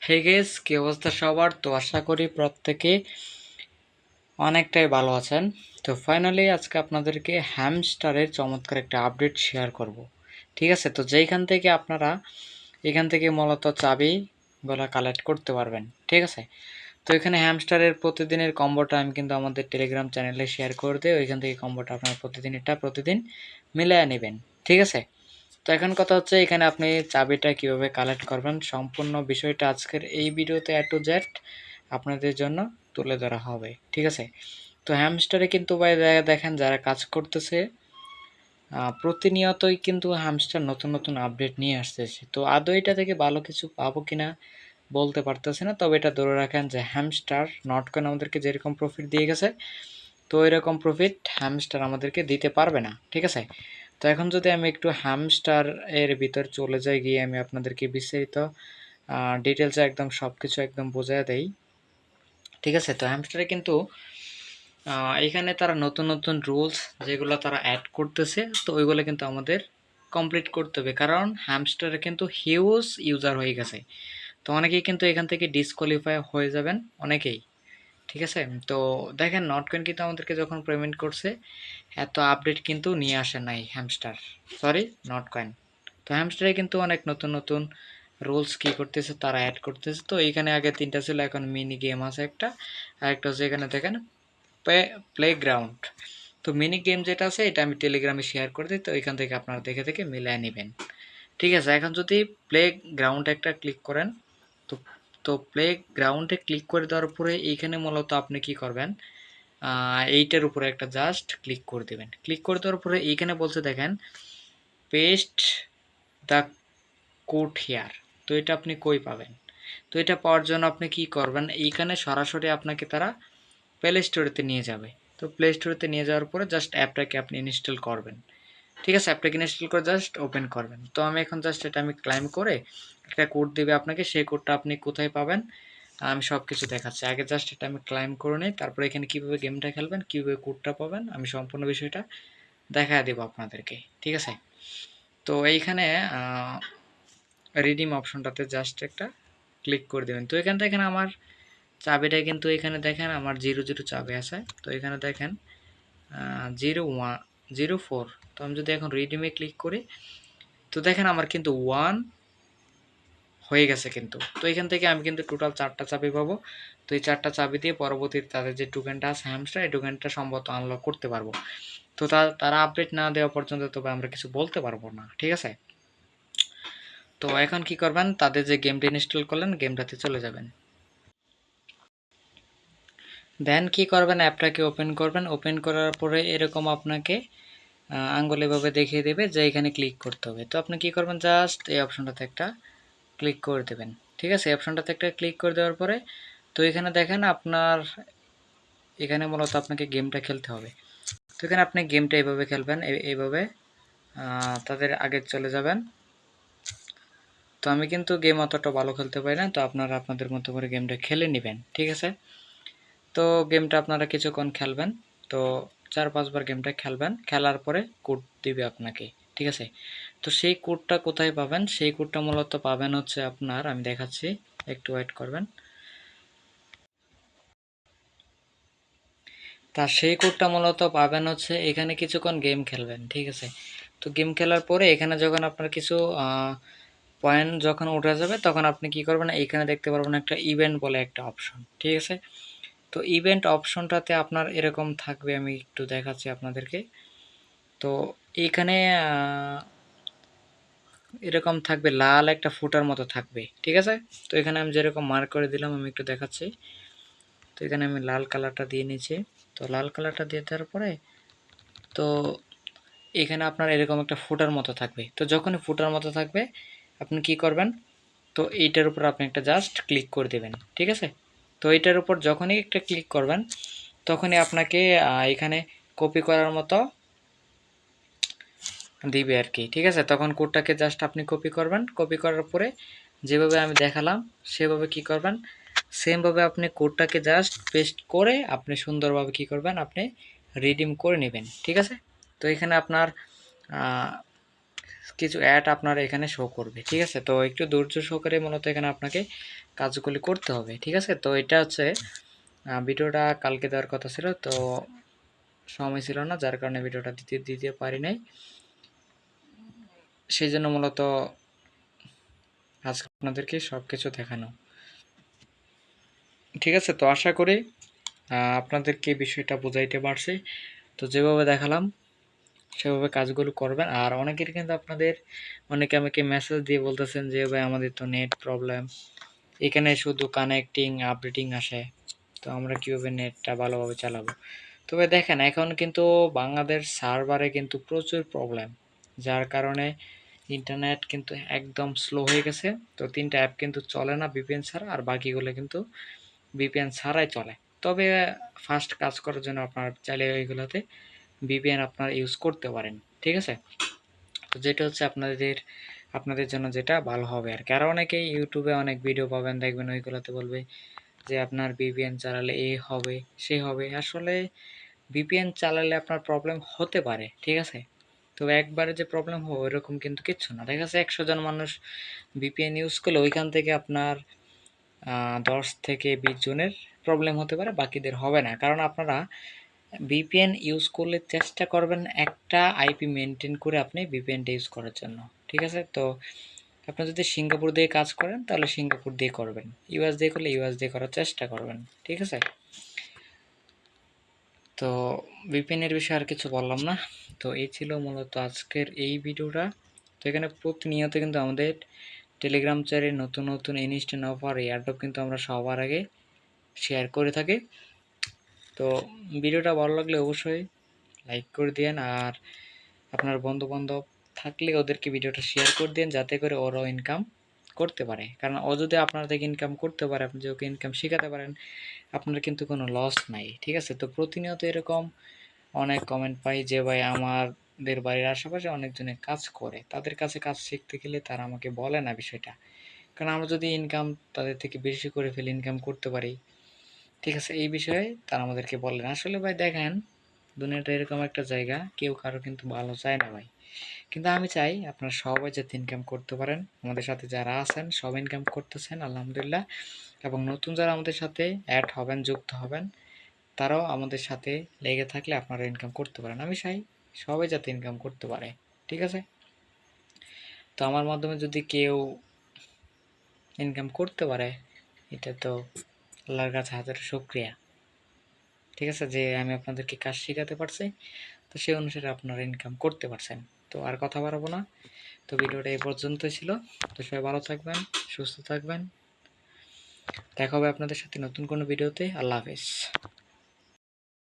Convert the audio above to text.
হে guess, কি অবস্থা সবার? তো আশা করি প্রত্যেকে অনেকটাই ভালো আছেন। তো ফাইনালি আজকে আপনাদেরকে হ্যামস্টারের চমৎকার একটা আপডেট শেয়ার করব। ঠিক আছে, তো যেইখান থেকে আপনারা এখান থেকে মূলত চাবিগুলো কালেক্ট করতে পারবেন। ঠিক আছে, তো এখানে হ্যামস্টারের প্রতিদিনের কম্বোটা আমি কিন্তু আমাদের টেলিগ্রাম চ্যানেলে শেয়ার করে দিই। ওইখান থেকে কম্বোটা আপনারা প্রতিদিন মিলিয়ে নেবেন। ঠিক আছে, তো এখন কথা হচ্ছে এখানে আপনি চাবিটা কিভাবে কালেক্ট করবেন, সম্পূর্ণ বিষয়টা আজকের এই ভিডিওতে A to Z আপনাদের জন্য তুলে ধরা হবে। ঠিক আছে, তো হ্যামস্টারে কিন্তু ভাই দেখেন যারা কাজ করতেছে প্রতিনিয়তই কিন্তু হ্যামস্টার নতুন নতুন আপডেট নিয়ে আসতেছে। তো আদৌ এটা থেকে ভালো কিছু পাবো কিনা বলতে পারতেছে না, তবে এটা ধরে রাখেন যে হ্যামস্টার নটকয়েন আমাদেরকে যেরকম প্রফিট দিয়ে গেছে, তো এরকম প্রফিট হ্যামস্টার আমাদেরকে দিতে পারবে না। ঠিক আছে, তো এখন যদি আমি একটু হ্যামস্টার এর ভিতর চলে যাই, গিয়ে আমি আপনাদেরকে বিস্তারিত ডিটেলসে একদম সব কিছু একদম বোঝায় দেই। ঠিক আছে, তো হ্যামস্টারে কিন্তু এখানে তারা নতুন নতুন রুলস যেগুলো তারা অ্যাড করতেছে, তো ওইগুলো কিন্তু আমাদের কমপ্লিট করতে হবে, কারণ হ্যামস্টারে কিন্তু হিউজ ইউজার হয়ে গেছে। তো অনেকেই কিন্তু এখান থেকে ডিসকোয়ালিফাই হয়ে যাবেন, অনেকেই। ঠিক আছে, তো দেখেন নটকয়েন কিন্তু আমাদেরকে যখন পেমেন্ট করছে এত আপডেট কিন্তু নিয়ে আসে নাই হ্যামস্টার, সরি নটকয়েন। তো হ্যামস্টারে কিন্তু অনেক নতুন নতুন রুলস কী করতেছে তারা অ্যাড করতেছে। তো এইখানে আগে 3টা ছিল, এখন মিনি গেম আছে একটা, আর একটা হচ্ছে এখানে দেখেন প্লেগ্রাউন্ড। তো মিনি গেম যেটা আছে এটা আমি টেলিগ্রামে শেয়ার করে দিই, তো এখান থেকে আপনারা দেখে দেখে মিলিয়ে নেবেন। ঠিক আছে, এখন যদি প্লে গ্রাউন্ড একটা ক্লিক করেন, তো তো প্লে গ্রাউন্ডে ক্লিক করে দেওয়ার পরে এইখানে মূলত আপনি কি করবেন, এইটার উপরে একটা জাস্ট ক্লিক করে দেবেন। ক্লিক করে দেওয়ার পরে এইখানে বলছে দেখেন পেস্ট দ্য কোড হিয়ার। তো এটা আপনি কই পাবেন? তো এটা পাওয়ার জন্য আপনি কি করবেন, এইখানে সরাসরি আপনাকে তারা প্লে স্টোরেতে নিয়ে যাবে। তো প্লে স্টোরেতে নিয়ে যাওয়ার পরে জাস্ট অ্যাপটাকে আপনি ইনস্টল করবেন। ঠিক আছে, অ্যাপটাকে ইনস্টল করে জাস্ট ওপেন করবেন। তো আমি এখন জাস্ট এটা আমি ক্লাইম করে একটা কোড দেবে আপনাকে, সেই কোডটা আপনি কোথায় পাবেন আমি সব কিছু দেখাচ্ছি। আগে জাস্ট এটা আমি ক্লাইম করে নিই, তারপরে এখানে কীভাবে গেমটা খেলবেন, কীভাবে কোডটা পাবেন আমি সম্পূর্ণ বিষয়টা দেখা দেবো আপনাদেরকে। ঠিক আছে, তো এইখানে রিডিম অপশনটাতে জাস্ট একটা ক্লিক করে দেবেন। তো এখানে দেখেন আমার চাবিটা কিন্তু এখানে দেখেন আমার 0 চাবি আছে। তো এখানে দেখেন 0104। তো আমি যদি এখন রিডিমে ক্লিক করি, তো দেখেন আমার কিন্তু 1 হয়ে গেছে কিন্তু। তো এখান থেকে আমি কিন্তু টোটাল 4টা চাবি পাবো। তো এই 4টা চাবি দিয়ে পরবর্তীতে তাদের যে টোকেনটা আছে হ্যামস্টার, এই টোকেনটা সম্ভবত আনলক করতে পারবো। তো তারা আপডেট না দেওয়া পর্যন্ত তবে আমরা কিছু বলতে পারবো না। ঠিক আছে, তো এখন কি করবেন, তাদের যে গেমটা ইনস্টল করলেন গেমটাতে চলে যাবেন। দেন কি করবেন, অ্যাপটাকে ওপেন করবেন। ওপেন করার পরে এরকম আপনাকে আঙ্গুল এভাবে দেখিয়ে দেবে যে এখানে ক্লিক করতে হবে। তো আপনি কি করবেন, জাস্ট এই অপশনটাতে একটা ক্লিক করে দেবেন। ঠিক আছে, এই অপশনটাতে একটা ক্লিক করে দেওয়ার পরে তো এখানে দেখেন আপনার এখানে মূলত আপনাকে গেমটা খেলতে হবে। তো এখানে আপনি গেমটা এইভাবে খেলবেন, এইভাবে তাদের আগে চলে যাবেন। তো আমি কিন্তু গেম অতটা ভালো খেলতে পারি না, তো আপনারা আপনাদের মতো করে গেমটা খেলে নেবেন। ঠিক আছে, তো গেমটা আপনারা কিছুক্ষণ খেলবেন। তো 4-5 বার গেমটা খেলবেন, খেলার পরে কোড দিবে আপনাকে। ঠিক আছে, তো সেই কোডটা কোথায় পাবেন, সেই কোডটা মূলত পাবেন হচ্ছে আপনার, আমি দেখাচ্ছি, একটু ওয়েট করবেন। তা সেই কোডটা মূলত পাবেন হচ্ছে এখানে কিছুক্ষণ গেম খেলবেন। ঠিক আছে, তো গেম খেলার পরে এখানে যখন আপনার কিছু পয়েন্ট যখন উঠে যাবে তখন আপনি কি করবেন, এইখানে দেখতে পারবেন একটা ইভেন্ট বলে একটা অপশন। ঠিক আছে, তো ইভেন্ট অপশনটাতে আপনার এরকম থাকবে, আমি একটু দেখাচ্ছি আপনাদেরকে। তো এইখানে এরকম থাকবে, লাল একটা ফুটার মতো থাকবে। ঠিক আছে, তো এখানে আমি যেরকম মার্ক করে দিলাম আমি একটু দেখাচ্ছি। তো এখানে আমি লাল কালারটা দিয়ে নিচ্ছি। তো লাল কালারটা দিয়ে দেওয়ার পরে তো এখানে আপনার এরকম একটা ফুটার মতো থাকবে। তো যখনই ফুটার মতো থাকবে আপনি কি করবেন, তো এইটার উপর আপনি একটা জাস্ট ক্লিক করে দেবেন। ঠিক আছে, তো এইটার উপর যখনই একটা ক্লিক করবেন তখনই আপনাকে এখানে কপি করার মতো দিবে আর কি। ঠিক আছে, তখন কোডটাকে জাস্ট আপনি কপি করবেন। কপি করার পরে যেভাবে আমি দেখালাম সেভাবে কি করবেন, সেমভাবে আপনি কোডটাকে জাস্ট পেস্ট করে আপনি সুন্দরভাবে কি করবেন, আপনি রিডিম করে নেবেন। ঠিক আছে, তো এখানে আপনার কিছু অ্যাড আপনার এখানে শো করবে। ঠিক আছে, তো একটু ধৈর্য সহকারে মূলত এখানে আপনাকে কাজগুলি করতে হবে। ঠিক আছে, তো এটা হচ্ছে ভিডিওটা কালকে দেওয়ার কথা ছিল, তো সময় ছিল না, যার কারণে ভিডিওটা দিতে পারি নাই। সেই জন্য মূলত আজকে আপনাদেরকে সব কিছু দেখানো। ঠিক আছে, তো আশা করি আপনাদেরকে বিষয়টা বোঝাইতে পারছি। তো যেভাবে দেখালাম সেভাবে কাজগুলো করবেন। আর অনেকের কিন্তু অনেকে আমাকে মেসেজ দিয়ে বলতেছেন যে ভাই আমাদের তো নেট প্রবলেম, এখানে শুধু কানেক্টিং আপডেটিং আসে, তো আমরা কীভাবে নেটটা ভালোভাবে চালাবো। তবে দেখেন এখন কিন্তু বাংলাদেশ সার্ভারে কিন্তু প্রচুর প্রবলেম, যার কারণে ইন্টারনেট কিন্তু একদম স্লো হয়ে গেছে। তো 3টা অ্যাপ কিন্তু চলে না ভিপিএন ছাড়া, আর বাকিগুলো কিন্তু ভিপিএন ছাড়াই চলে। তবে ফাস্ট কাজ করার জন্য আপনার চাইলে ওইগুলোতে ভিপিএন আপনার ইউজ করতে পারেন। ঠিক আছে, তো যেটা হচ্ছে আপনাদের জন্য যেটা ভালো হবে আর কি। আর অনেকেই ইউটিউবে অনেক ভিডিও পাবেন, দেখবেন ওইগুলোতে বলবে যে আপনার ভিপিএন চালালে হবে সে হবে। আসলে ভিপিএন চালালে আপনার প্রবলেম হতে পারে, ঠিক আছে, তো একবারে যে প্রবলেম হবে ওইরকম কিন্তু কিচ্ছু না। দেখা যাচ্ছে 100 জন মানুষ ভিপিএন ইউজ করলে ওইখান থেকে আপনার 10 থেকে 20 জনের প্রবলেম হতে পারে, বাকিদের হবে না। কারণ আপনারা ভিপিএন ইউজ করলে চেষ্টা করবেন একটা আইপি মেনটেন করে আপনি ভিপিএনটা ইউজ করার জন্য। ঠিক আছে, তো আপনি যদি সিঙ্গাপুর দিয়ে কাজ করেন তাহলে সিঙ্গাপুর দিয়ে করবেন, ইউএস দিয়ে করলে ইউএস দিয়ে করার চেষ্টা করবেন। ঠিক আছে, তো ভিপিএনের বিষয়ে আর কিছু বললাম না। তো এই ছিল মূলত আজকের এই ভিডিওটা। তো এখানে প্রতিনিয়ত কিন্তু আমাদের টেলিগ্রাম চ্যানেলে নতুন নতুন ইনস্ট্যান্ট অফার এয়ারড্রপ কিন্তু আমরা সবার আগে শেয়ার করে থাকি। তো ভিডিওটা ভালো লাগলে অবশ্যই লাইক করে দিন, আর আপনার বন্ধুবান্ধব থাকলে ওদেরকে ভিডিওটা শেয়ার করে দিন, যাতে করে ওরাও ইনকাম করতে পারে। কারণ ও যদি আপনার থেকে ইনকাম করতে পারে, আপনি যদি ওকে ইনকাম শেখাতে পারেন, আপনার কিন্তু কোনো লস নাই। ঠিক আছে, তো প্রতিনিয়ত এরকম অনেক কমেন্ট পাই যে ভাই আমাদের বাড়ির আশেপাশে অনেকজনে কাজ করে, তাদের কাছে কাজ শিখতে গেলে তারা আমাকে বলে না বিষয়টা। কারণ আমরা যদি ইনকাম তাদের থেকে বেশি করে ফেলি, ইনকাম করতে পারি, ঠিক আছে, এই বিষয়ে তারা আমাদেরকে বলে না। আসলে ভাই দেখেন, দুনিয়াটা এরকম একটা জায়গা, কেউ কারো কিন্তু ভালো চায় না ভাই। কিন্তু আমি চাই আপনারা সবাই যাতে ইনকাম করতে পারেন। আমাদের সাথে যারা আছেন সব ইনকাম করতেছেন আলহামদুলিল্লাহ, এবং নতুন যারা আমাদের সাথে অ্যাড হবেন, যুক্ত হবেন, তারাও আমাদের সাথে লেগে থাকলে আপনারা ইনকাম করতে পারেন। আমি চাই সবাই যাতে ইনকাম করতে পারে। ঠিক আছে, তো আমার মাধ্যমে যদি কেউ ইনকাম করতে পারে, এটা তো আল্লাহর কাছে হাজার শুকরিয়া। ঠিক আছে, যে আমি আপনাদেরকে কাজ শেখাতে পারছি, তো সেই অনুসারে আপনারা ইনকাম করতে পারছেন। তো আর কথা বাড়াবো না, তো ভিডিওটা এই পর্যন্তই ছিল। তো সবাই ভালো থাকবেন, সুস্থ থাকবেন, দেখা হবে আপনাদের সাথে নতুন কোনো ভিডিওতে। আল্লাহ হাফেজ।